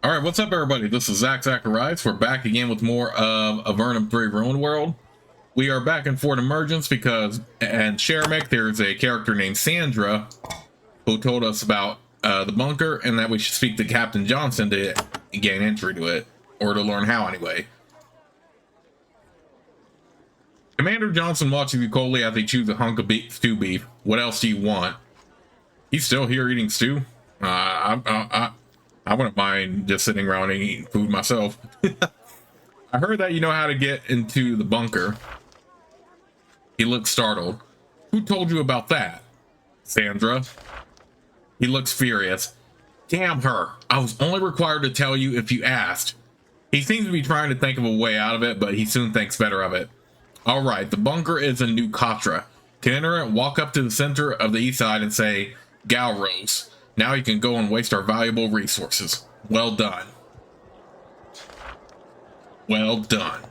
All right, what's up, everybody? This is Zacharias. We're back again with more of Avernum 3 Ruin World. We are back in Fort Emergence because, and Sharemek, there's a character named Sandra who told us about the bunker and that we should speak to Captain Johnson to gain entry to it, or to learn how anyway. Commander Johnson watches you coldly as he chews a hunk of stew beef. What else do you want? He's still here eating stew? I wouldn't mind just sitting around and eating food myself. I heard that you know how to get into the bunker. He looks startled. Who told you about that? Sandra. He looks furious. Damn her. I was only required to tell you if you asked. He seems to be trying to think of a way out of it, but he soon thinks better of it. Alright, the bunker is in New Katra. To enter it, walk up to the center of the east side and say, Galros. Now you can go and waste our valuable resources. Well done. Well done.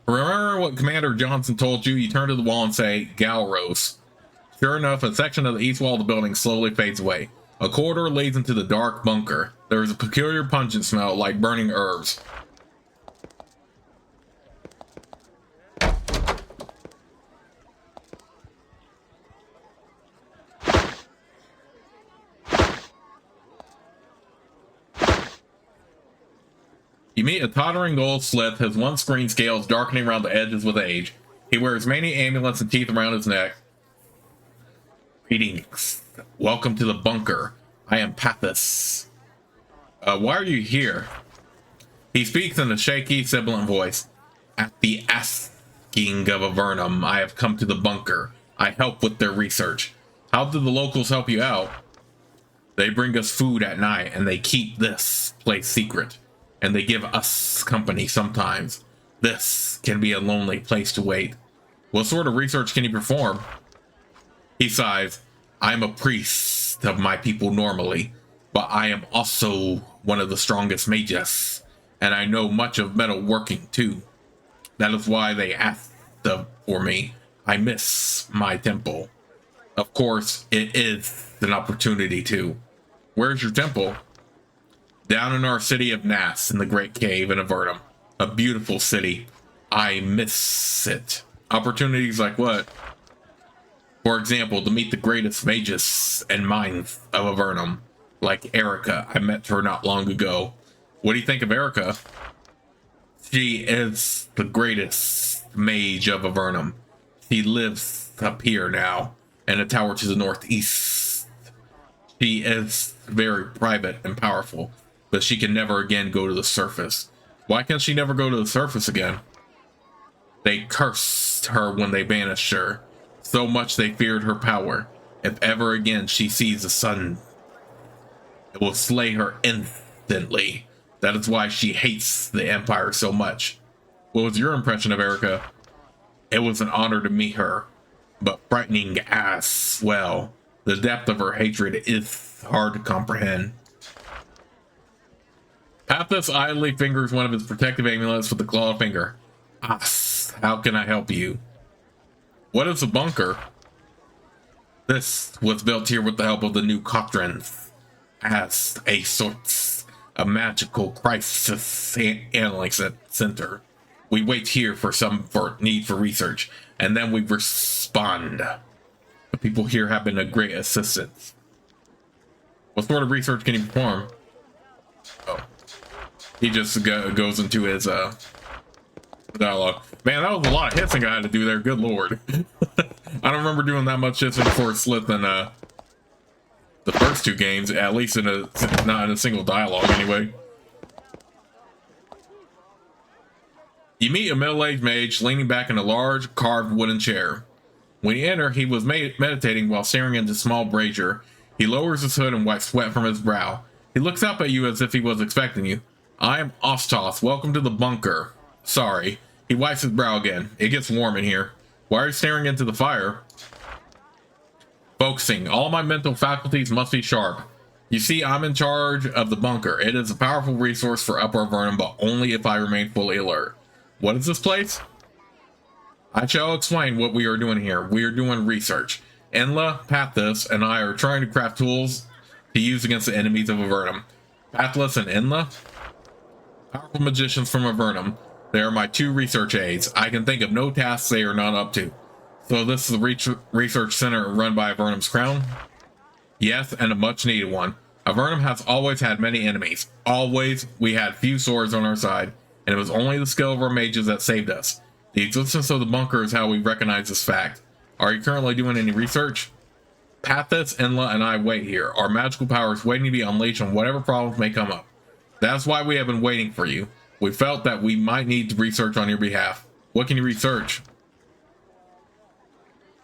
Remember what Commander Johnson told you? You turn to the wall and say, Galros. Sure enough, a section of the east wall of the building slowly fades away. A corridor leads into the dark bunker. There is a peculiar pungent smell like burning herbs. You meet a tottering old slith, his one screen scales darkening around the edges with age. He wears many amulets and teeth around his neck. Greetings. Welcome to the bunker. I am Pathos. Why are you here? He speaks in a shaky, sibilant voice. At the asking of Avernum, I have come to the bunker. I help with their research. How do the locals help you out? They bring us food at night, and they keep this place secret. And they give us company sometimes. This can be a lonely place to wait. What sort of research can you perform? He sighs. I'm a priest of my people normally, but I am also one of the strongest mages, and I know much of metal working too. That is why they asked for me. I miss my temple. Of course, it is an opportunity too. Where's your temple? Down in our city of Nass, in the Great Cave in Avernum. A beautiful city. I miss it. Opportunities like what? For example, to meet the greatest mages and minds of Avernum. Like Erica. I met her not long ago. What do you think of Erica? She is the greatest mage of Avernum. She lives up here now, in a tower to the northeast. She is very private and powerful. But she can never again go to the surface. Why can she never go to the surface again? They cursed her when they banished her. So much they feared her power. If ever again she sees the sun, it will slay her instantly. That is why she hates the Empire so much. What was your impression of Erica? It was an honor to meet her, but frightening as well. The depth of her hatred is hard to comprehend. Pathos idly fingers one of his protective amulets with the clawed finger. As, how can I help you? What is a bunker? This was built here with the help of the new Cotrans as a sort of magical crisis handling center. We wait here for need for research, and then we respond. The people here have been a great assistance. What sort of research can you perform? Oh. He just goes into his dialogue. Man, that was a lot of hissing I had to do there. Good lord. I don't remember doing that much hissing for Slith in the first two games, at least not in a single dialogue anyway. You meet a middle-aged mage leaning back in a large carved wooden chair. When you enter, he was meditating while staring into a small brazier. He lowers his hood and wipes sweat from his brow. He looks up at you as if he was expecting you. I am Ostoth. Welcome to the bunker. Sorry. He wipes his brow again. It gets warm in here. Why are you staring into the fire? Focusing. All my mental faculties must be sharp. You see, I'm in charge of the bunker. It is a powerful resource for Upper Avernum, but only if I remain fully alert. What is this place? I shall explain what we are doing here. We are doing research. Enla, Pathos, and I are trying to craft tools to use against the enemies of Avernum. Pathos and Enla? Powerful magicians from Avernum. They are my two research aides. I can think of no tasks they are not up to. So this is the research center run by Avernum's crown? Yes, and a much needed one. Avernum has always had many enemies. Always. We had few swords on our side, and it was only the skill of our mages that saved us. The existence of the bunker is how we recognize this fact. Are you currently doing any research? Pathos, Enla, and I wait here. Our magical power is waiting to be unleashed on whatever problems may come up. That's why we have been waiting for you. We felt that we might need to research on your behalf. What can you research?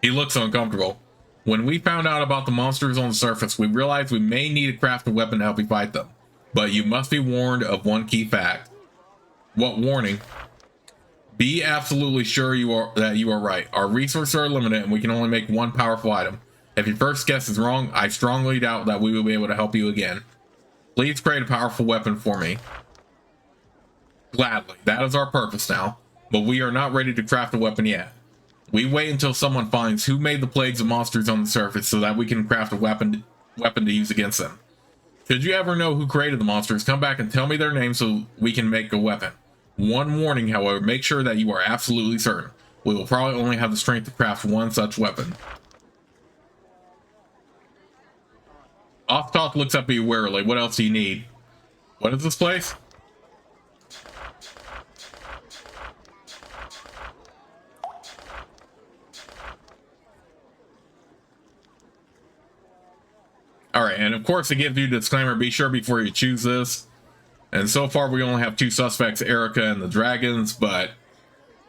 He looks uncomfortable. When we found out about the monsters on the surface, we realized we may need to craft a weapon to help you fight them. But you must be warned of one key fact. What warning? Be absolutely sure that you are right. Our resources are limited and we can only make one powerful item. If your first guess is wrong, I strongly doubt that we will be able to help you again. Please create a powerful weapon for me. Gladly. That is our purpose now. But we are not ready to craft a weapon yet. We wait until someone finds who made the plagues of monsters on the surface so that we can craft a weapon to use against them. Should you ever know who created the monsters, come back and tell me their names so we can make a weapon. One warning, however, make sure that you are absolutely certain. We will probably only have the strength to craft one such weapon. Ostoth looks up at you warily. What else do you need? What is this place? Alright, and of course it gives you a disclaimer, be sure before you choose this. And so far we only have two suspects, Erica and the dragons, but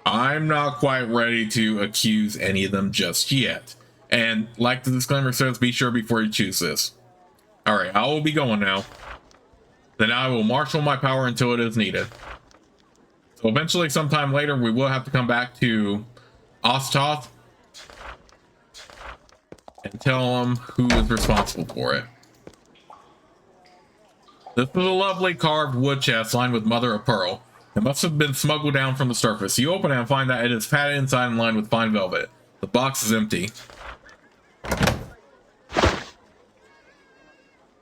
I'm not quite ready to accuse any of them just yet. And like the disclaimer says, be sure before you choose this. Alright, I will be going now. Then I will marshal my power until it is needed. So eventually, sometime later, we will have to come back to Ostoth and tell him who is responsible for it. This is a lovely carved wood chest lined with mother of pearl. It must have been smuggled down from the surface. You open it and find that it is padded inside and lined with fine velvet. The box is empty.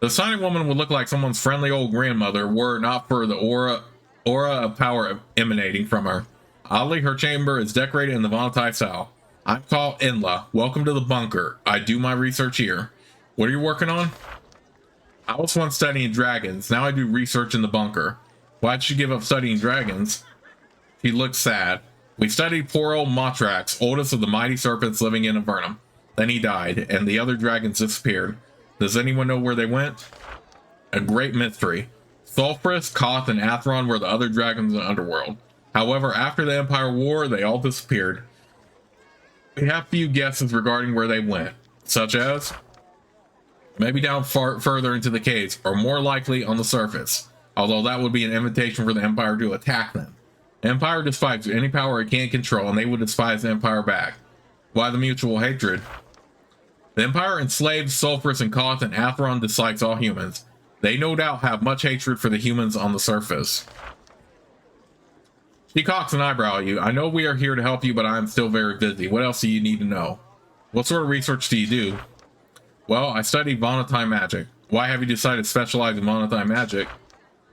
The signing woman would look like someone's friendly old grandmother were it not for the aura of power emanating from her. Oddly, her chamber is decorated in the Vontai style. I'm called Enla. Welcome to the bunker. I do my research here. What are you working on? I was once studying dragons. Now I do research in the bunker. Why'd you give up studying dragons? She looked sad. We studied poor old Motrax, oldest of the mighty serpents living in Avernum. Then he died, and the other dragons disappeared. Does anyone know where they went? A great mystery. Sulfurus, Koth, and Atheron were the other dragons in the underworld. However, after the Empire War, they all disappeared. We have few guesses regarding where they went, such as maybe down further into the caves, or more likely on the surface, although that would be an invitation for the Empire to attack them. The Empire despises any power it can't control, and they would despise the Empire back. Why the mutual hatred? The Empire enslaved Sulfurus and Koth, and Atheron dislikes all humans. They no doubt have much hatred for the humans on the surface. She cocks an eyebrow at you. I know we are here to help you, but I'm still very busy. What else do you need to know? What sort of research do you do? Well, I study Vontai magic. Why have you decided to specialize in Vontai magic?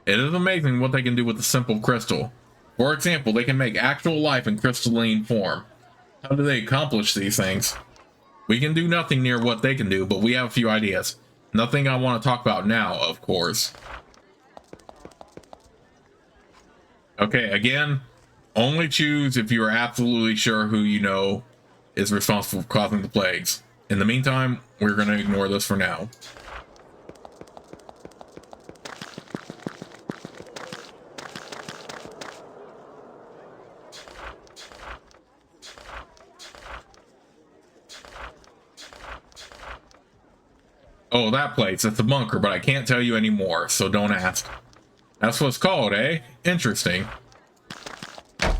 It is amazing what they can do with a simple crystal. For example, they can make actual life in crystalline form. How do they accomplish these things? We can do nothing near what they can do, but we have a few ideas. Nothing I want to talk about now, of course. Okay, again, only choose if you are absolutely sure who you know is responsible for causing the plagues. In the meantime, we're going to ignore this for now. Oh, that place. It's a bunker, but I can't tell you anymore, so don't ask. That's what it's called, eh? Interesting. I've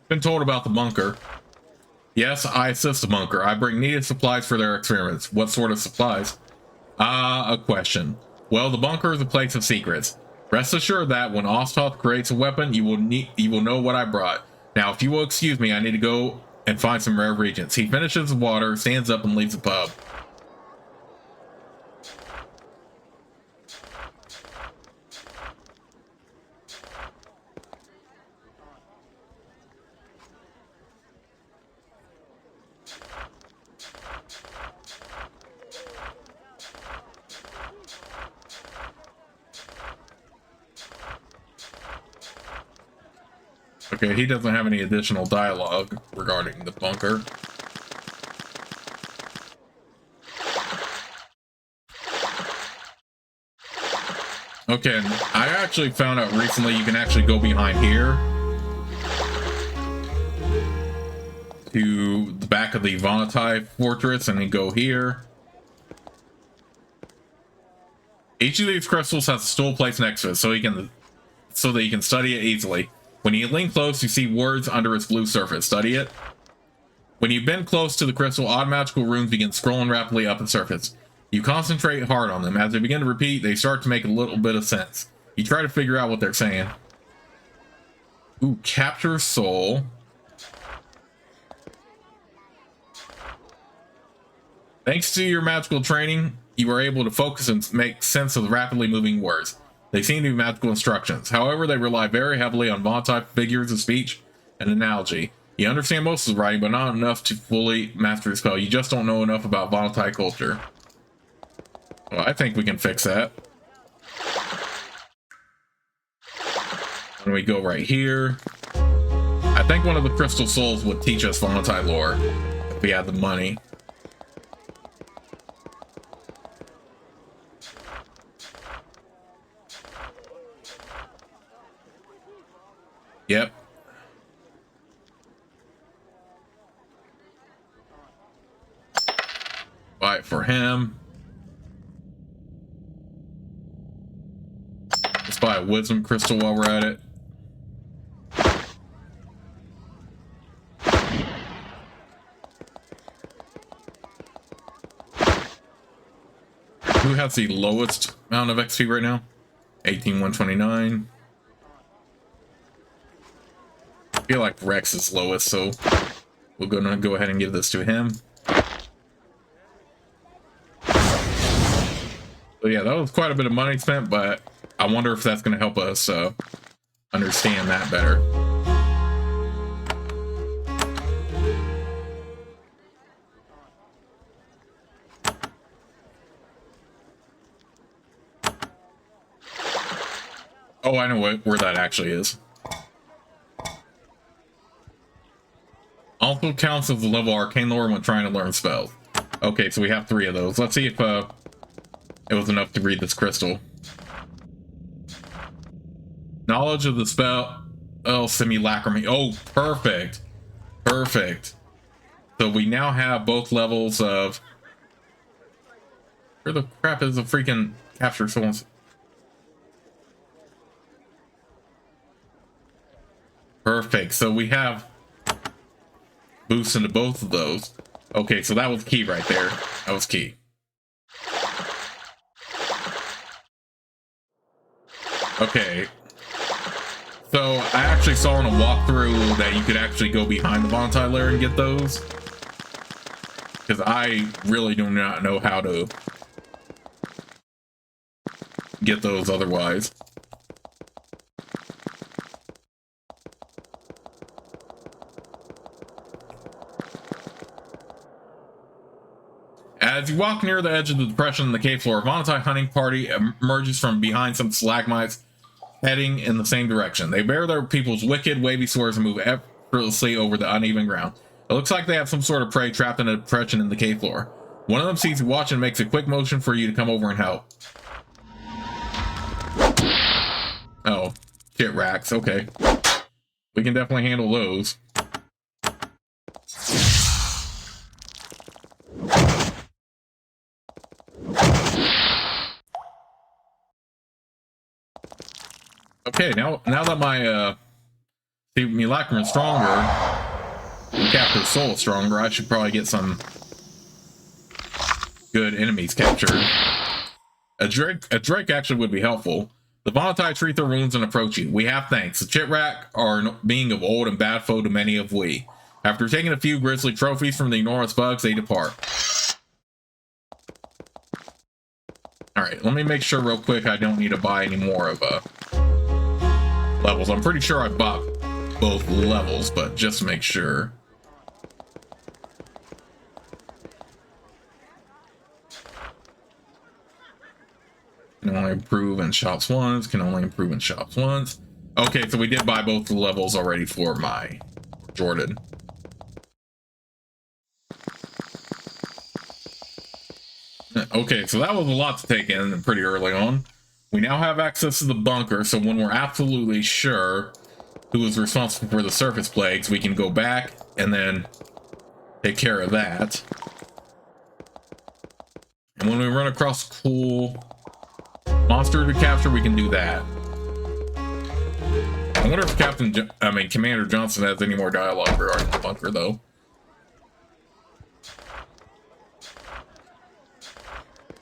been told about the bunker. Yes, I assist the bunker. I bring needed supplies for their experiments. What sort of supplies? A question. Well, the bunker is a place of secrets. Rest assured that when Ostoth creates a weapon, you will know what I brought. Now, if you will excuse me, I need to go and find some rare reagents. He finishes the water, stands up, and leaves the pub. Okay, he doesn't have any additional dialogue regarding the bunker. Okay, I actually found out recently you can actually go behind here to the back of the Vonatai fortress and then go here. Each of these crystals has a stool placed next to it so that you can study it easily. When you lean close, you see words under its blue surface. Study it. When you bend close to the crystal, odd magical runes begin scrolling rapidly up the surface. You concentrate hard on them. As they begin to repeat, they start to make a little bit of sense. You try to figure out what they're saying. Ooh, capture soul. Thanks to your magical training, you are able to focus and make sense of the rapidly moving words. They seem to be magical instructions. However, they rely very heavily on Vonatai figures of speech and analogy. You understand most of the writing, but not enough to fully master the spell. You just don't know enough about Vonatai culture. Well, I think we can fix that. When we go right here, I think one of the crystal souls would teach us Vonatai lore if we had the money. Yep. Buy it for him. Let's buy a wisdom crystal while we're at it. Who has the lowest amount of XP right now? 18,129. I feel like Rex is lowest, so we're gonna go ahead and give this to him. So yeah, that was quite a bit of money spent, but I wonder if that's gonna help us understand that better. Oh, I know where that actually is. Also counts as the level arcane lore when trying to learn spells. Okay, so we have 3 of those. Let's see if it was enough to read this crystal. Knowledge of the spell simulacrum. Oh, perfect. Perfect. So we now have both levels of... Where the crap is the freaking capture someone's... Perfect. So we have boosts into both of those. Okay, so that was key right there. That was key. Okay. So I actually saw in a walkthrough that you could actually go behind the Vonatai lair and get those. Because I really do not know how to get those otherwise. As you walk near the edge of the depression in the cave floor, a Vonatai hunting party emerges from behind some stalagmites, heading in the same direction. They bear their people's wicked, wavy swords and move effortlessly over the uneven ground. It looks like they have some sort of prey trapped in a depression in the cave floor. One of them sees you watch and makes a quick motion for you to come over and help. Oh, shit racks. Okay. We can definitely handle those. Okay, now that my me Lacrim is stronger, and Captor's Soul is stronger, I should probably get some good enemies captured. A Drake actually would be helpful. The Vontai treat their wounds and approach you. We have thanks. The Chitrak are a being of old and bad foe to many of we. After taking a few grisly trophies from the enormous bugs, they depart. Alright, let me make sure real quick I don't need to buy any more of levels. I'm pretty sure I bought both levels, but just to make sure. Can only improve in shops once. Can only improve in shops once. Okay, so we did buy both the levels already for my Jordan. Okay, so that was a lot to take in pretty early on. We now have access to the bunker, so when we're absolutely sure who is responsible for the surface plagues, we can go back and then take care of that. And when we run across cool monster to capture, we can do that. I wonder if Commander Johnson has any more dialogue regarding the bunker, though.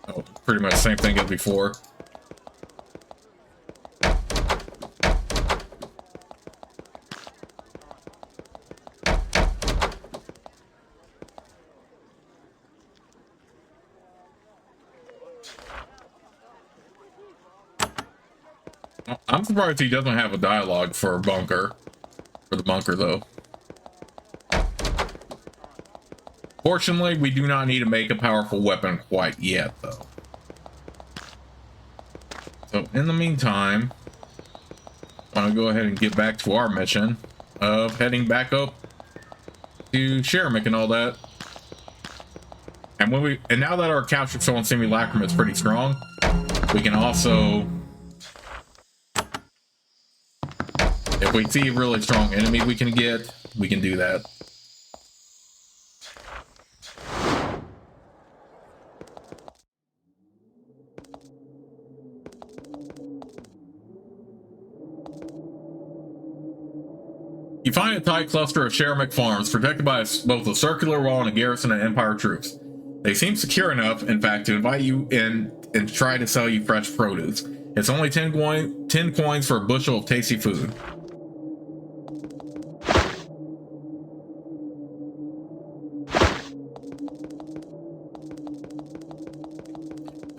Oh, pretty much the same thing as before. I'm surprised he doesn't have a dialogue for the bunker, though. Fortunately, we do not need to make a powerful weapon quite yet, though. So, in the meantime, I'm gonna go ahead and get back to our mission of heading back up to Sharamik and all that. And now that our captured soul and simulacrum is pretty strong, we can also, if we see a really strong enemy we can do that. You find a tight cluster of Sharamik farms protected by both a circular wall and a garrison of Empire troops. They seem secure enough, in fact, to invite you in and try to sell you fresh produce. It's only 10 coins for a bushel of tasty food.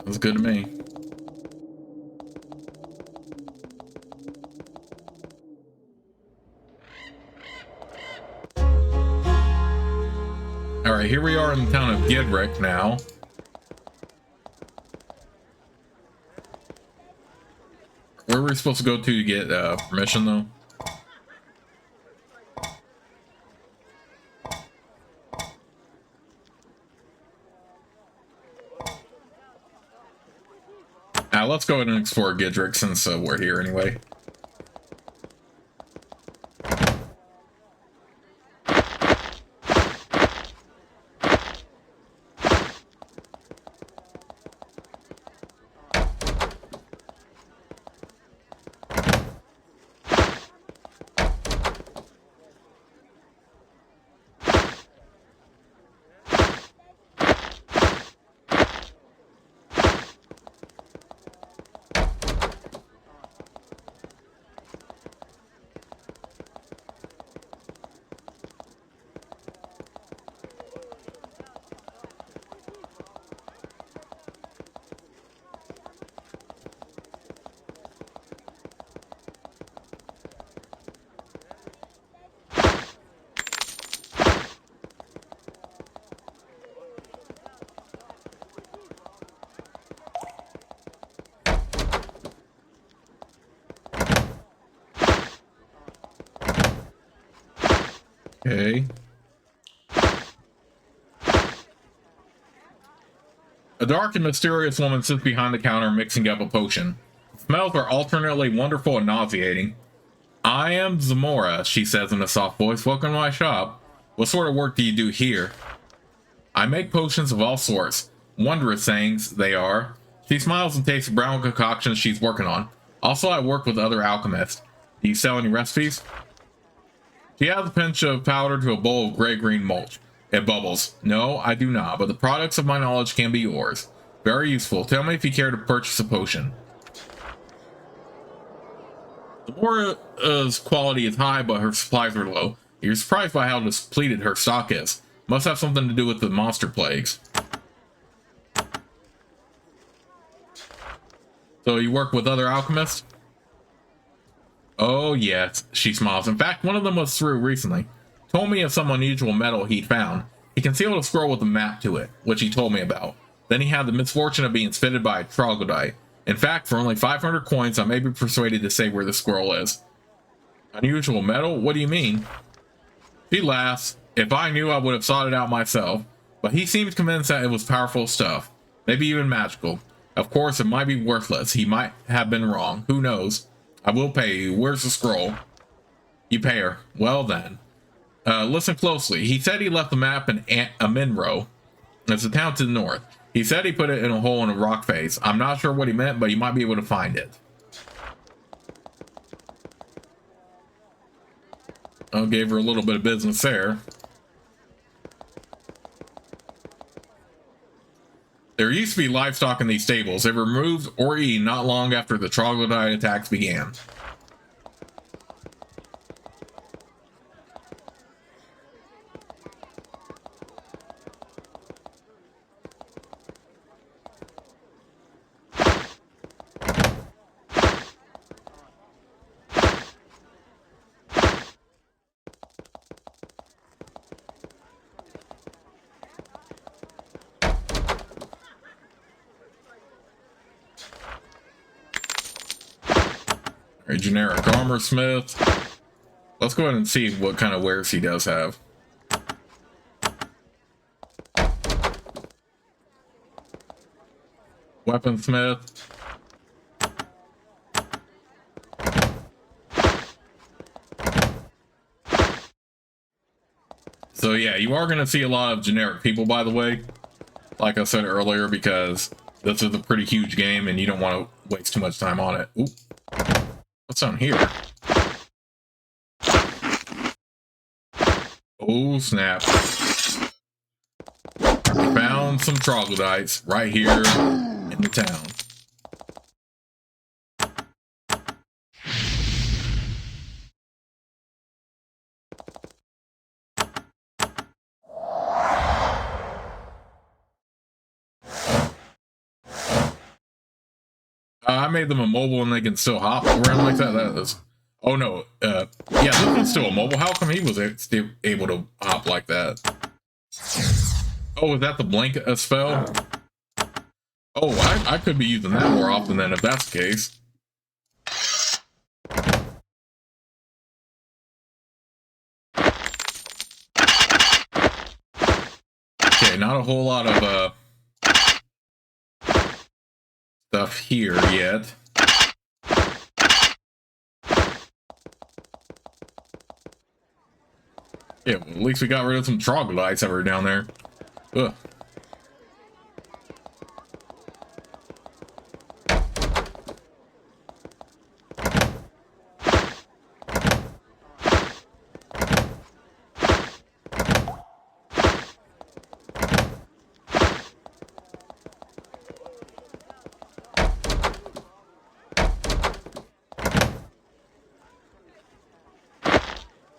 That's good to me. Alright, here we are in the town of Gidrick now. Where were we supposed to go to get permission, though? Let's go ahead and explore Gidrick since we're here anyway. Okay. A dark and mysterious woman sits behind the counter mixing up a potion. The smells are alternately wonderful and nauseating. I am Zamora, she says in a soft voice. Welcome to my shop. What sort of work do you do here? I make potions of all sorts. Wondrous things they are. She smiles and takes a brown concoction she's working on. Also, I work with other alchemists. Do you sell any recipes? She adds a pinch of powder to a bowl of gray-green mulch. It bubbles. No, I do not, but the products of my knowledge can be yours. Very useful. Tell me if you care to purchase a potion. The Mora's quality is high, but her supplies are low. You're surprised by how depleted her stock is. Must have something to do with the monster plagues. So you work with other alchemists? Oh yes, she smiles. In fact, one of them was through recently. Told me of some unusual metal he'd found. He concealed a scroll with a map to it, which he told me about. Then he had the misfortune of being spitted by a troglodyte. In fact, for only 500 coins, I may be persuaded to say where the scroll is. Unusual metal? What do you mean? She laughs. If I knew, I would have sought it out myself. But he seems convinced that it was powerful stuff. Maybe even magical. Of course, it might be worthless. He might have been wrong. Who knows? I will pay you. Where's the scroll? You pay her. Well then. Listen closely. He said he left the map in Aminro. It's a town to the north. He said he put it in a hole in a rock face. I'm not sure what he meant, but you might be able to find it. I gave her a little bit of business there. There used to be livestock in these stables. They were removed or eaten not long after the troglodyte attacks began. A generic armor smith. Let's go ahead and see what kind of wares he does have. Weaponsmith. So yeah, you are going to see a lot of generic people, by the way. Like I said earlier, because this is a pretty huge game and you don't want to waste too much time on it. Ooh. What's on here? Oh snap. We found some troglodytes right here in the town. I made them immobile and they can still hop around like that. That is... Oh no, yeah, this one's still immobile. How come he was still able to hop like that? Oh, is that the blink spell? Oh, I could be using that more often then if that's the case. Okay, not a whole lot of stuff here yet. Yeah, well, at least we got rid of some troglodytes that were down there. Ugh.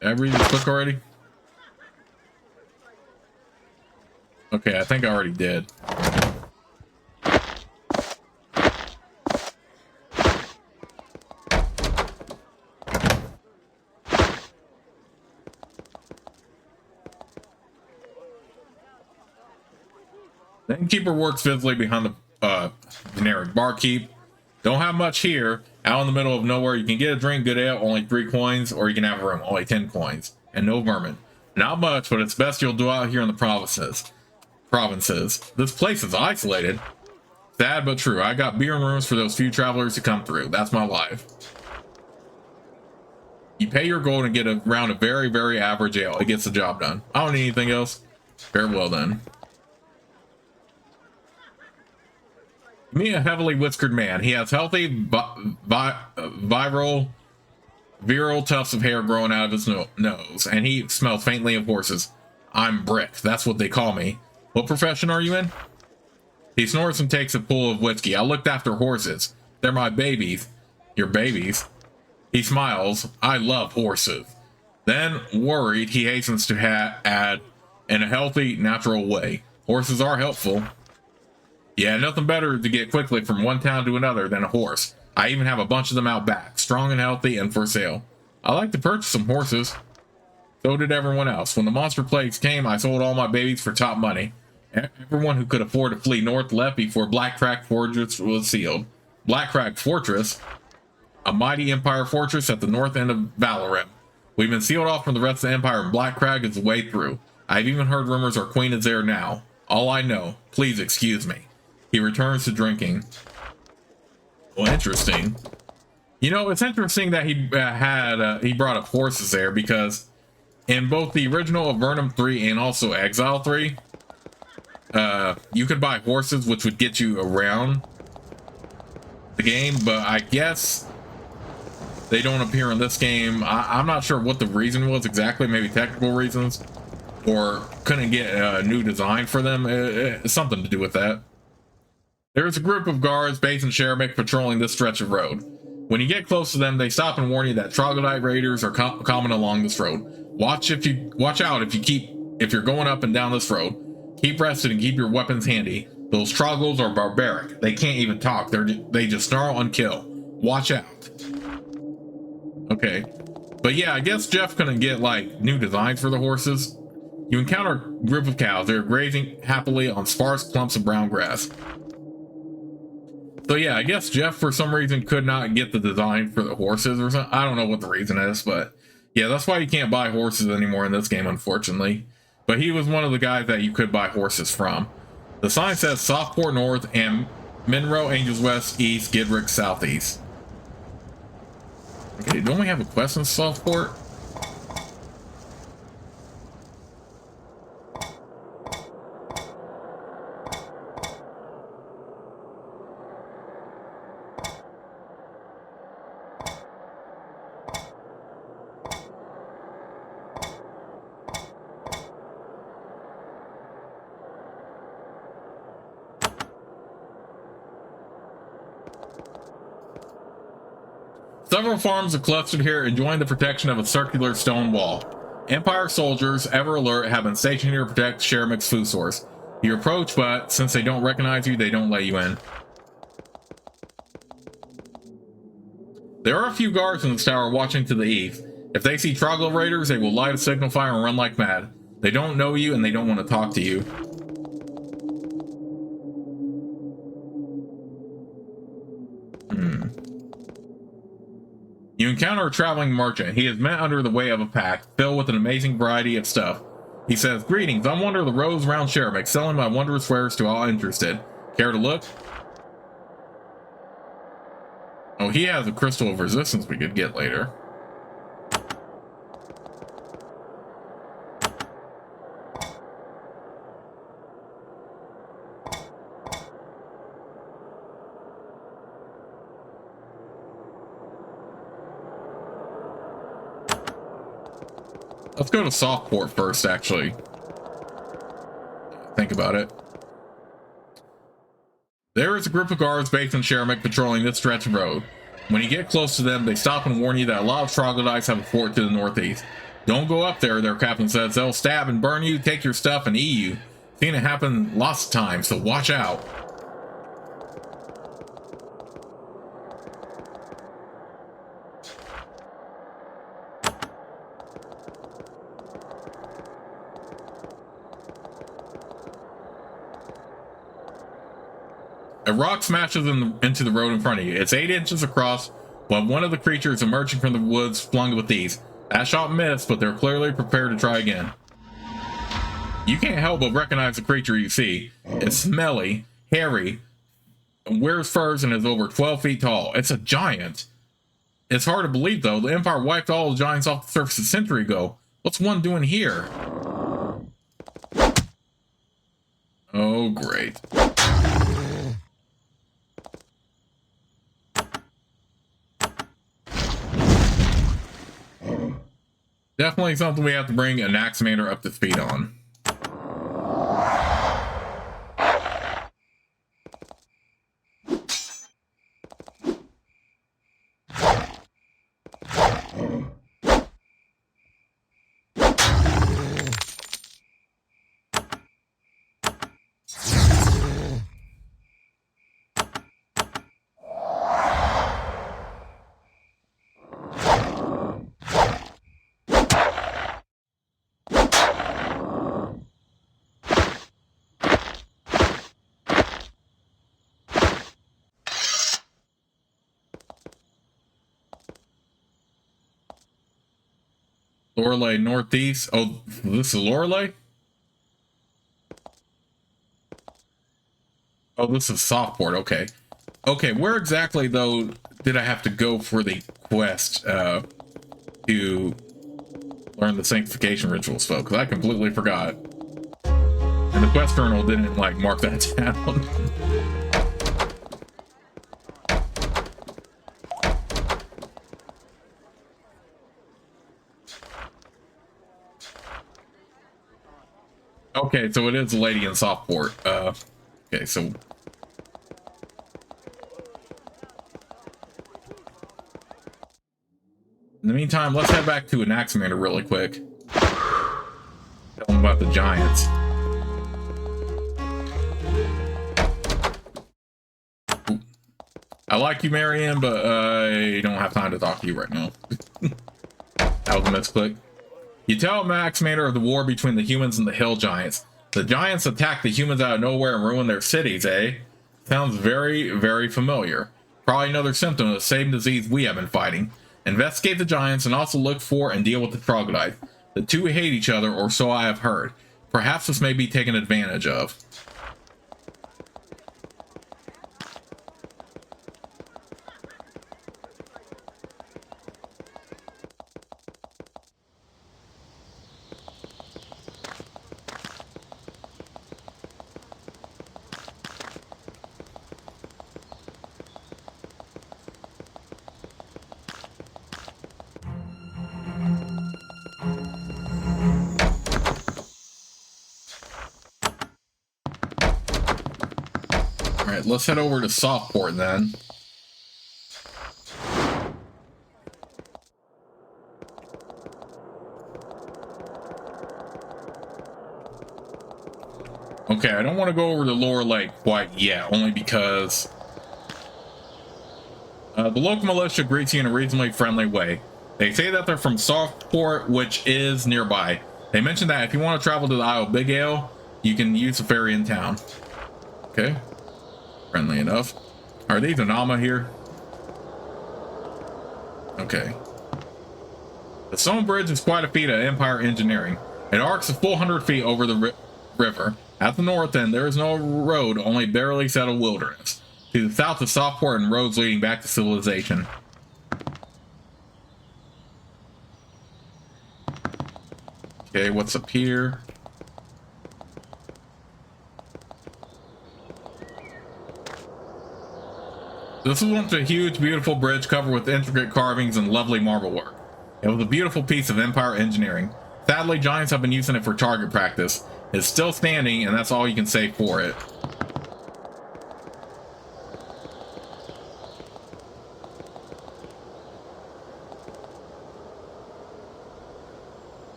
Did I read this book already? Okay, I think I already did. The innkeeper works visibly behind the generic barkeep. Don't have much here. Out in the middle of nowhere, you can get a drink, good ale, only 3 coins, or you can have a room, only 10 coins. And no vermin. Not much, but it's best you'll do out here in the provinces. This place is isolated. Sad but true. I got beer and rooms for those few travelers to come through. That's my life. You pay your gold and get around a very, very average ale. It gets the job done. I don't need anything else. Farewell then. Me, a heavily whiskered man. He has healthy, virile tufts of hair growing out of his nose, and he smells faintly of horses. I'm Brick. That's what they call me. What profession are you in? He snores and takes a pull of whiskey. I looked after horses. They're my babies. Your babies? He smiles. I love horses. Then, worried, he hastens to add, in a healthy, natural way. Horses are helpful. Yeah, nothing better to get quickly from one town to another than a horse. I even have a bunch of them out back, strong and healthy and for sale. I like to purchase some horses. So did everyone else. When the monster plagues came, I sold all my babies for top money. Everyone who could afford to flee north left before Black Crag Fortress was sealed. Black Crag Fortress? A mighty Empire fortress at the north end of Avernum. We've been sealed off from the rest of the Empire, and Black Crag is the way through. I've even heard rumors our queen is there now. All I know. Please excuse me. He returns to drinking. Well, interesting. You know, it's interesting that he brought up horses there, because in both the original Avernum 3 and also Exile 3, you could buy horses which would get you around the game, but I guess they don't appear in this game. I'm not sure what the reason was exactly, maybe technical reasons, or couldn't get a new design for them. It's something to do with that. There is a group of guards based in Sheremek patrolling this stretch of road. When you get close to them, they stop and warn you that troglodyte raiders are common along this road. Watch out if you're going up and down this road. Keep rested and keep your weapons handy. Those troglos are barbaric. They can't even talk. They just snarl and kill. Watch out. Okay. But yeah, I guess Jeff couldn't get like new designs for the horses. You encounter a group of cows. They're grazing happily on sparse clumps of brown grass. So yeah, I guess Jeff for some reason could not get the design for the horses or something. I don't know what the reason is, but yeah, that's why you can't buy horses anymore in this game, unfortunately. But he was one of the guys that you could buy horses from. The sign says Softport North and Monroe Angels West, East, Gidrick Southeast. Okay, don't we have a quest in Softport? Several farms are clustered here, enjoying the protection of a circular stone wall. Empire soldiers, ever alert, have been stationed here to protect Sheremek's food source. You approach, but since they don't recognize you, they don't let you in. There are a few guards in this tower watching to the east. If they see troglo raiders, they will light a signal fire and run like mad. They don't know you and they don't want to talk to you. You encounter a traveling merchant. He is meant under the way of a pack, filled with an amazing variety of stuff. He says, "Greetings, I wander the roads around Sheremek, selling my wondrous wares to all interested. Care to look?" Oh, he has a crystal of resistance we could get later. Let's go to Softport first, actually. Think about it. There is a group of guards based in Sheremek patrolling this stretch of road. When you get close to them, they stop and warn you that a lot of troglodytes have a fort to the northeast. Don't go up there, their captain says. They'll stab and burn you, take your stuff, and eat you. Seen it happen lots of times, so watch out. A rock smashes into the road in front of you. It's 8 inches across, while one of the creatures emerging from the woods flung with ease. That shot missed, but they're clearly prepared to try again. You can't help but recognize the creature you see. It's smelly, hairy, wears furs, and is over 12 feet tall. It's a giant. It's hard to believe, though. The Empire wiped all the giants off the surface a century ago. What's one doing here? Oh, great. Definitely something we have to bring an Axemander up to speed on. Lorelei northeast. Oh, this is Lorelei? Oh, this is Softport. Okay. Okay, where exactly, though, did I have to go for the quest to learn the sanctification rituals, folks? I completely forgot. And the quest journal didn't, like, mark that down. Okay, so it is a lady in Softport. Okay, so... In the meantime, let's head back to an Axemander really quick. Tell them about the giants. Ooh. I like you, Marianne, but I don't have time to talk to you right now. That was a misclick. You tell Axemander of the war between the humans and the hill giants. The giants attacked the humans out of nowhere and ruined their cities, eh? Sounds very, very familiar. Probably another symptom of the same disease we have been fighting. Investigate the giants and also look for and deal with the troglodytes. The two hate each other, or so I have heard. Perhaps this may be taken advantage of. Alright, let's head over to Softport then. Okay, I don't want to go over to Lower Lake quite yet, only because the local militia greets you in a reasonably friendly way. They say that they're from Softport, which is nearby. They mention that if you want to travel to the Isle of Big Ale, you can use the ferry in town. Okay, friendly enough. Are these Anama here? Okay. The stone bridge is quite a feat of Empire engineering. It arcs a full 100 feet over the river. At the north end, there is no road, only barely settled wilderness. To the south is Softport and roads leading back to civilization. Okay, what's up here? This was once a huge, beautiful bridge covered with intricate carvings and lovely marble work. It was a beautiful piece of Empire engineering. Sadly, giants have been using it for target practice. It's still standing, and that's all you can say for it.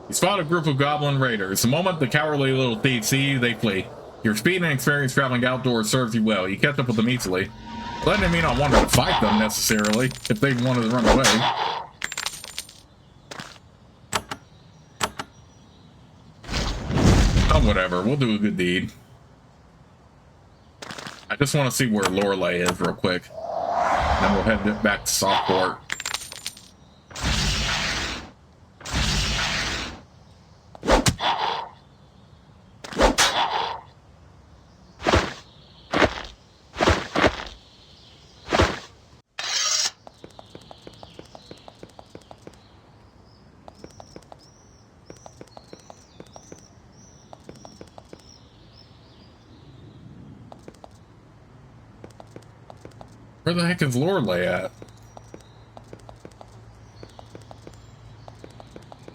You spot a group of goblin raiders. The moment the cowardly little thieves see you, they flee. Your speed and experience traveling outdoors serves you well. You catch up with them easily. That didn't mean I wanted to fight them necessarily, if they wanted to run away. Oh, whatever. We'll do a good deed. I just want to see where Lorelei is real quick. Then we'll head back to Softport. Where the heck is Lorelei at?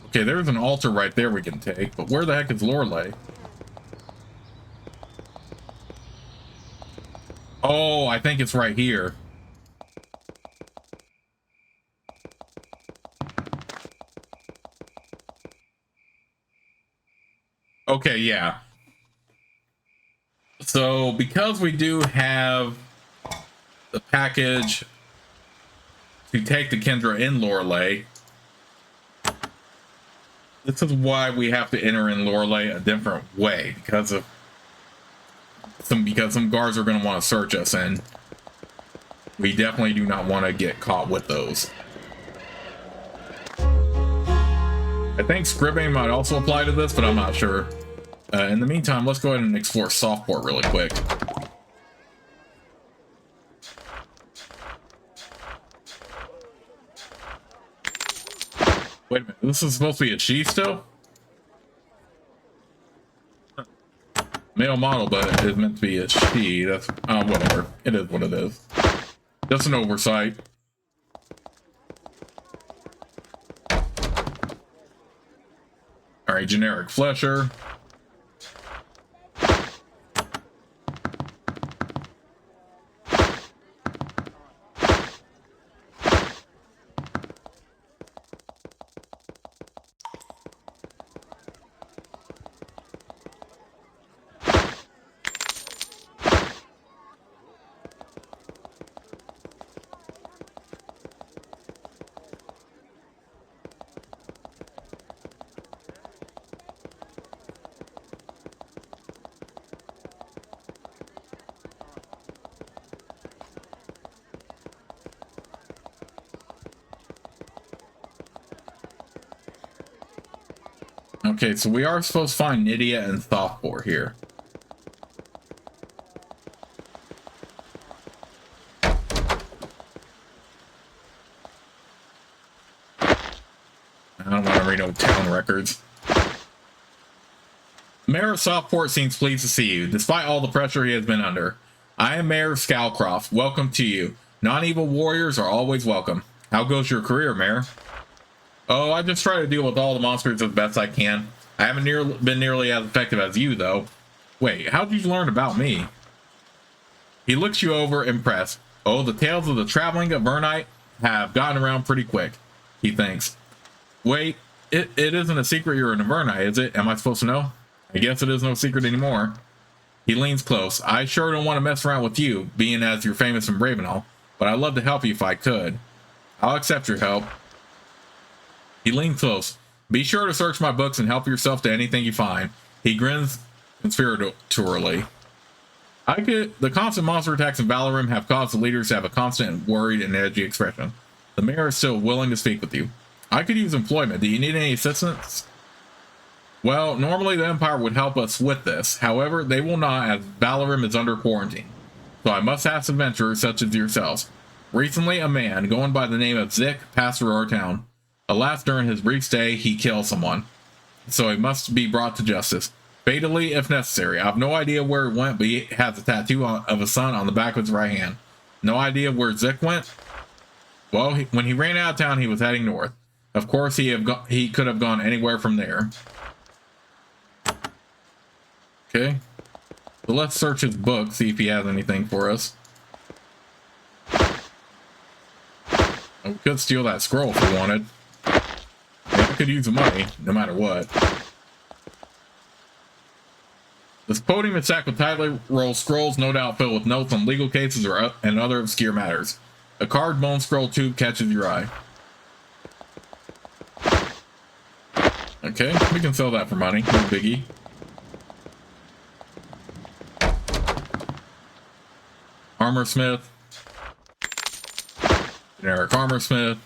Okay, there's an altar right there we can take, but where the heck is Lorelei? Oh, I think it's right here. Okay, yeah. So, because we do have the package to take to Kendra in Lorelei, this is why we have to enter in Lorelei a different way, because some guards are going to want to search us, and we definitely do not want to get caught with those. I think scribbing might also apply to this, but I'm not sure. In the meantime, let's go ahead and explore Softport really quick. Wait a minute, this is supposed to be a she still? Male model, but it's meant to be a she. That's whatever. It is what it is. Just an oversight. Alright, generic flesher. Okay, so we are supposed to find Nydia and Thothpor here. I don't want to read no town records. Mayor of Southport seems pleased to see you, despite all the pressure he has been under. I am Mayor Scowcroft. Welcome to you. Non-evil warriors are always welcome. How goes your career, Mayor? Oh, I just try to deal with all the monsters as best I can. I haven't been nearly as effective as you, though. Wait, how did you learn about me? He looks you over, impressed. Oh, the tales of the traveling Avernite have gotten around pretty quick, he thinks. Wait, it isn't a secret you're an Avernite, is it? Am I supposed to know? I guess it is no secret anymore. He leans close. I sure don't want to mess around with you, being as you're famous in Ravenhall, but I'd love to help you if I could. I'll accept your help. He leans close. Be sure to search my books and help yourself to anything you find. He grins conspiratorially. The constant monster attacks in Avernum have caused the leaders to have a constant, worried, and edgy expression. The mayor is still willing to speak with you. I could use employment. Do you need any assistance? Well, normally the Empire would help us with this. However, they will not, as Avernum is under quarantine. So I must ask adventurers such as yourselves. Recently, a man, going by the name of Zik, passed through our town. Alas, during his brief stay, he killed someone. So he must be brought to justice. Fatally, if necessary. I have no idea where he went, but he has a tattoo of a sun on the back of his right hand. No idea where Zik went? Well, when he ran out of town, he was heading north. Of course, he could have gone anywhere from there. Okay. So let's search his book, see if he has anything for us. We could steal that scroll if we wanted. I could use the money, no matter what. This podium is stacked with tightly rolled scrolls, no doubt filled with notes on legal cases and other obscure matters. A carved bone scroll tube catches your eye. Okay, we can sell that for money, no biggie. Armor smith. Generic armor smith.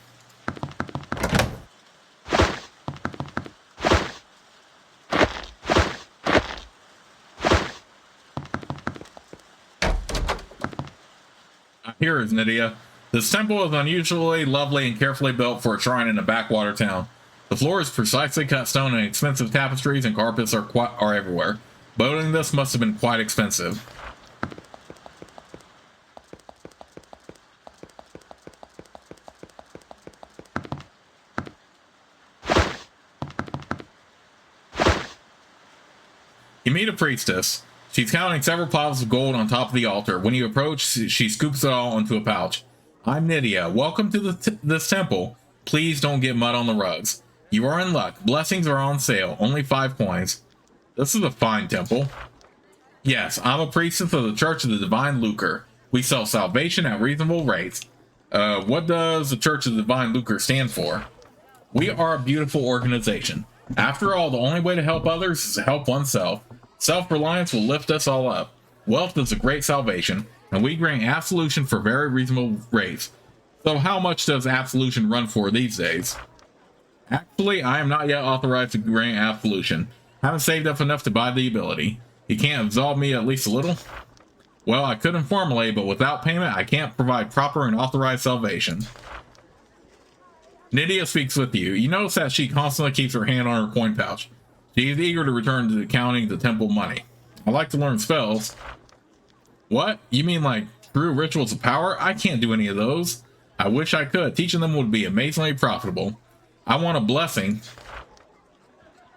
Here is Nydia. This temple is unusually lovely and carefully built for a shrine in a backwater town. The floor is precisely cut stone and expensive tapestries and carpets are everywhere. Building this must have been quite expensive. You meet a priestess. She's counting several piles of gold on top of the altar. When you approach, she scoops it all into a pouch. I'm Nydia. Welcome to this temple. Please don't get mud on the rugs. You are in luck. Blessings are on sale. Only 5 coins. This is a fine temple. Yes, I'm a priestess of the Church of the Divine Lucre. We sell salvation at reasonable rates. What does the Church of the Divine Lucre stand for? We are a beautiful organization. After all, the only way to help others is to help oneself. Self-reliance will lift us all up. Wealth is a great salvation, and we grant absolution for very reasonable rates. So how much does absolution run for these days? Actually, I am not yet authorized to grant absolution. I haven't saved up enough to buy the ability. You can't absolve me at least a little? Well, I could informally, but without payment, I can't provide proper and authorized salvation. Nydia speaks with you. You notice that she constantly keeps her hand on her coin pouch. She is eager to return to counting the temple money. I like to learn spells. What? You mean like true rituals of power? I can't do any of those. I wish I could. Teaching them would be amazingly profitable. I want a blessing.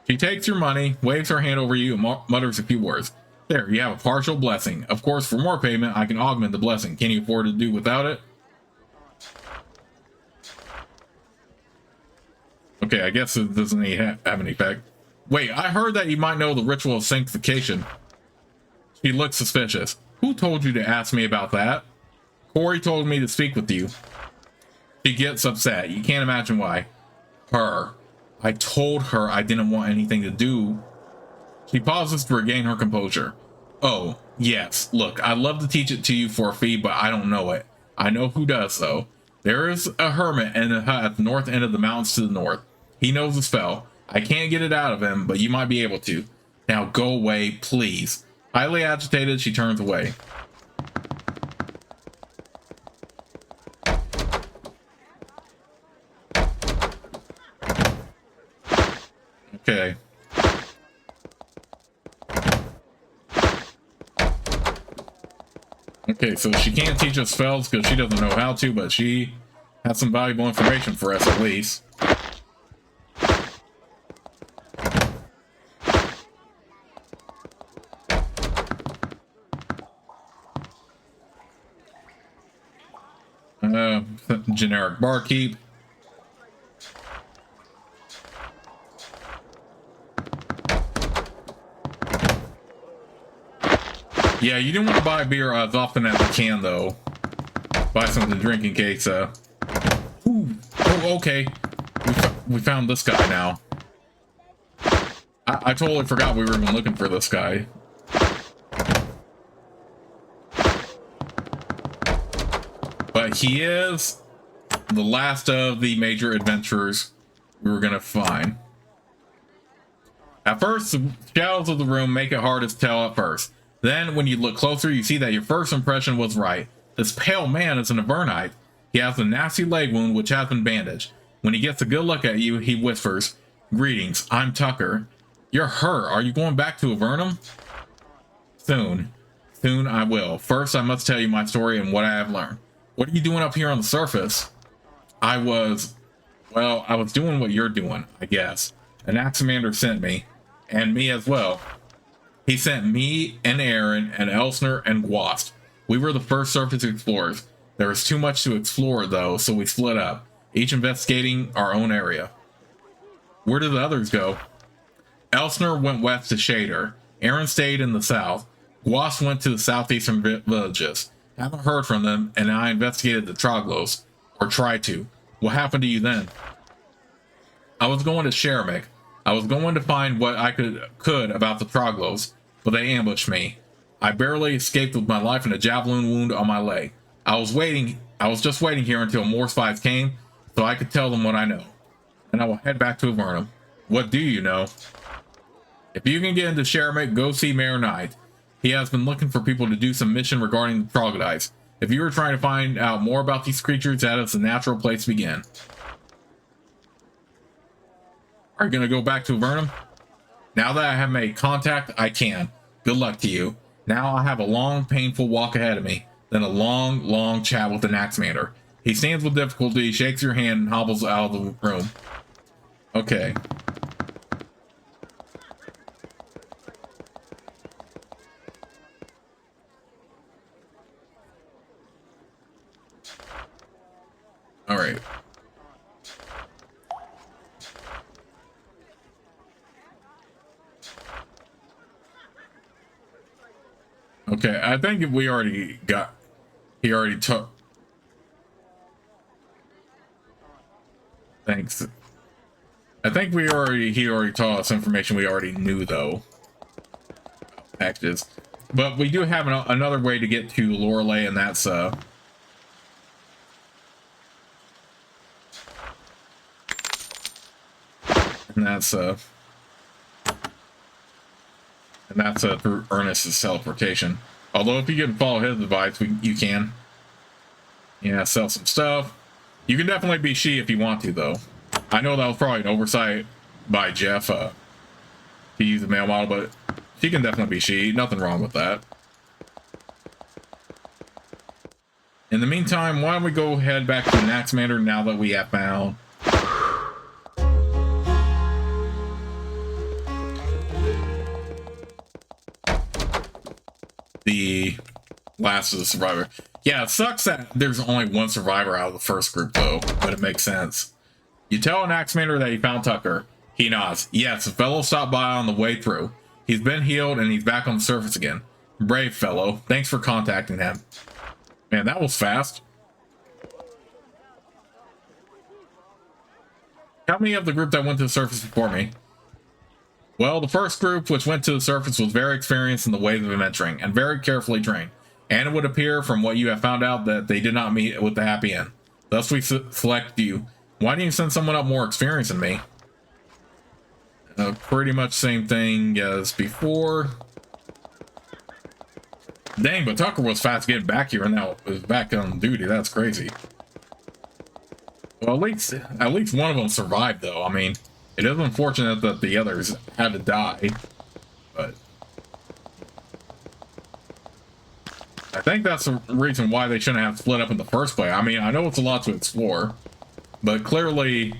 She takes your money, waves her hand over you, and mutters a few words. There, you have a partial blessing. Of course, for more payment, I can augment the blessing. Can you afford to do without it? Okay, I guess it doesn't have any effect. Wait, I heard that you might know the ritual of sanctification. She looks suspicious. Who told you to ask me about that? Corey told me to speak with you. She gets upset. You can't imagine why. Her. I told her I didn't want anything to do. She pauses to regain her composure. Oh, yes. Look, I'd love to teach it to you for a fee, but I don't know it. I know who does, though. There is a hermit in a hut at the north end of the mountains to the north. He knows the spell. I can't get it out of him, but you might be able to. Now go away, please. Highly agitated, she turns away. Okay. Okay, so she can't teach us spells because she doesn't know how to, but she has some valuable information for us at least. Generic barkeep. Yeah, you didn't want to buy beer as often as you can, though. Buy something to drink in case, Ooh. Oh, okay. We found this guy now. I totally forgot we were even looking for this guy. But he is the last of the major adventurers we were gonna find. At first, the shadows of the room make it hard to tell at first. Then, when you look closer, you see that your first impression was right. This pale man is an Avernite. He has a nasty leg wound which has been bandaged. When he gets a good look at you, he whispers, "Greetings, I'm Tucker. You're her. Are you going back to Avernum?" Soon. Soon I will. First, I must tell you my story and what I have learned. What are you doing up here on the surface? I was doing what you're doing, I guess. An Axamander sent me. And me as well. He sent me and Aaron and Elsner and Gwast. We were the first surface explorers. There was too much to explore, though, so we split up, each investigating our own area. Where did the others go? Elsner went west to Shader. Aaron stayed in the south. Gwast went to the southeastern villages. Haven't heard from them, and I investigated the Troglos. Or tried to. What happened to you then? I was going to Sharamik. I was going to find what I could about the Troglos, but they ambushed me. I barely escaped with my life and a javelin wound on my leg. I was just waiting here until more spies came, so I could tell them what I know. And I will head back to Avernum. What do you know? If you can get into Sharamik, go see Mayor Knight. He has been looking for people to do some mission regarding the troglodytes. If you are trying to find out more about these creatures, that is the natural place to begin. Are you going to go back to Avernum? Now that I have made contact, I can. Good luck to you. Now I have a long, painful walk ahead of me, then a long, long chat with an Axamander. He stands with difficulty, shakes your hand, and hobbles out of the room. Okay. Okay, I think we already got... He already took... Thanks. I think he already taught us information we already knew, though. Packages. But we do have another way to get to Lorelei, and that's, And that's through Ernest's teleportation. Although if you can follow his advice, you can. Yeah, sell some stuff. You can definitely be she if you want to, though. I know that was probably an oversight by Jeff to use the male model, but she can definitely be she. Nothing wrong with that. In the meantime, why don't we go head back to Naxmander now that we have found the last of the survivor. Yeah, it sucks that there's only one survivor out of the first group, though, but it makes sense. You tell an Axemander that you found Tucker. He nods. Yes, a fellow stopped by on the way through. He's been healed and he's back on the surface again. Brave fellow. Thanks for contacting him. Man, that was fast. How many of the group that went to the surface before me? Well, the first group which went to the surface was very experienced in the ways of adventuring and very carefully trained. And it would appear from what you have found out that they did not meet with the happy end. Thus we select you. Why didn't you send someone up more experienced than me? Pretty much same thing as before. Dang, but Tucker was fast getting back here and now is back on duty. That's crazy. Well, at least one of them survived, though. I mean, it is unfortunate that the others had to die, but I think that's the reason why they shouldn't have split up in the first place. I mean, I know it's a lot to explore, but clearly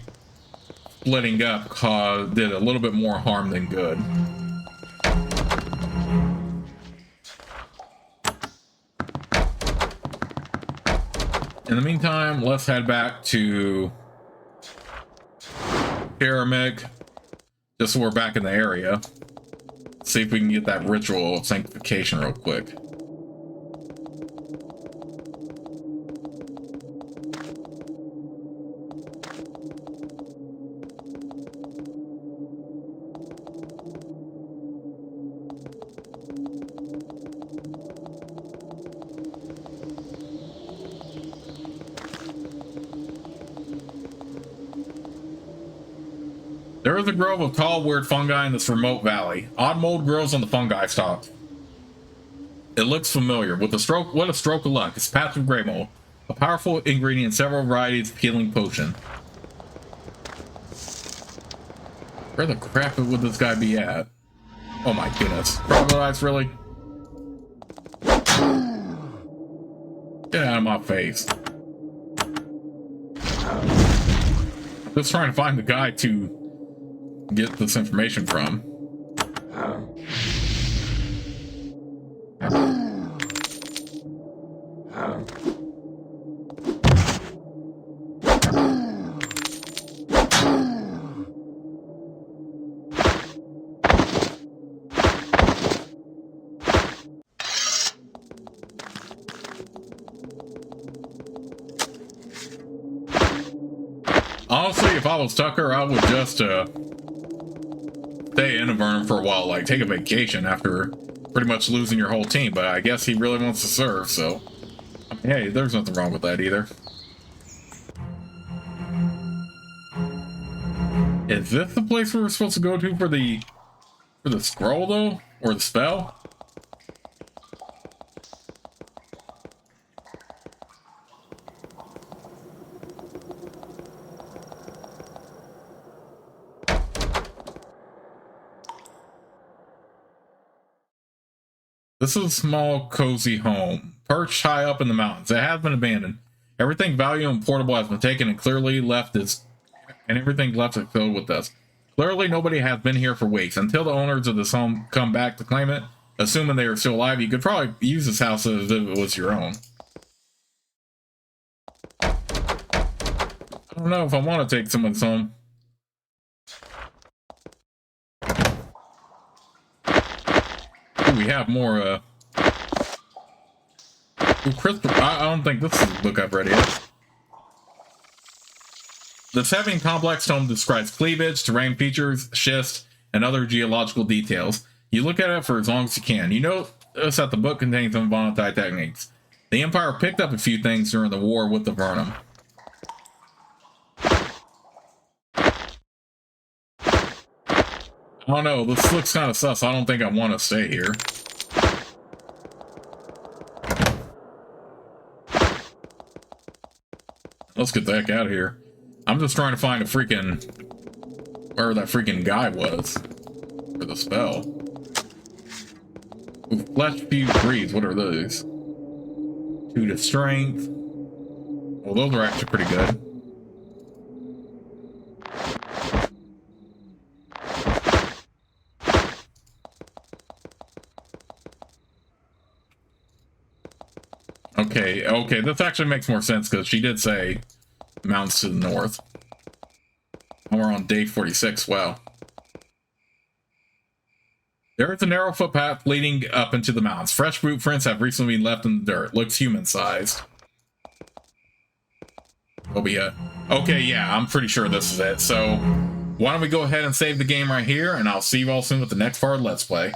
splitting up did a little bit more harm than good. In the meantime, let's head back to Pyramid, just so we're back in the area. See if we can get that ritual of sanctification real quick. There is a grove of tall, weird fungi in this remote valley. Odd mold grows on the fungi stalks. It looks familiar. What a stroke of luck. It's passive gray mold. A powerful ingredient in several varieties of healing potion. Where the crap would this guy be at? Oh my goodness. Crocodiles, really? Get out of my face. I'm just trying to find the guy to get this information from. Honestly, if I was Tucker, I would just stay in Avernum for a while, like take a vacation after pretty much losing your whole team, but I guess he really wants to serve, so I mean, hey, there's nothing wrong with that either. Is this the place we were supposed to go to for the scroll, though? Or the spell? This is a small, cozy home, perched high up in the mountains. It has been abandoned. Everything valuable and portable has been taken and everything left is filled with dust. Clearly, nobody has been here for weeks. Until the owners of this home come back to claim it, assuming they are still alive, you could probably use this house as if it was your own. I don't know if I want to take someone's home. Ooh, we have more Ooh, crystal. I don't think this is the book I've read yet. This heavy and complex tome describes cleavage, terrain features, schist, and other geological details. You look at it for as long as you can. You notice that the book contains some volatile techniques. The Empire picked up a few things during the war with the Avernum. I don't know, this looks kind of sus. I don't think I want to stay here. Let's get the heck out of here. I'm just trying to find a freaking... where that freaking guy was. For the spell. Ooh, flesh fused breeds, what are those? 2 to strength. Well, those are actually pretty good. Okay, this actually makes more sense because she did say mountains to the north. And we're on day 46, wow. There is a narrow footpath leading up into the mountains. Fresh footprints have recently been left in the dirt. Looks human-sized. Okay, yeah, I'm pretty sure this is it. So, why don't we go ahead and save the game right here, and I'll see you all soon with the next part of Let's Play.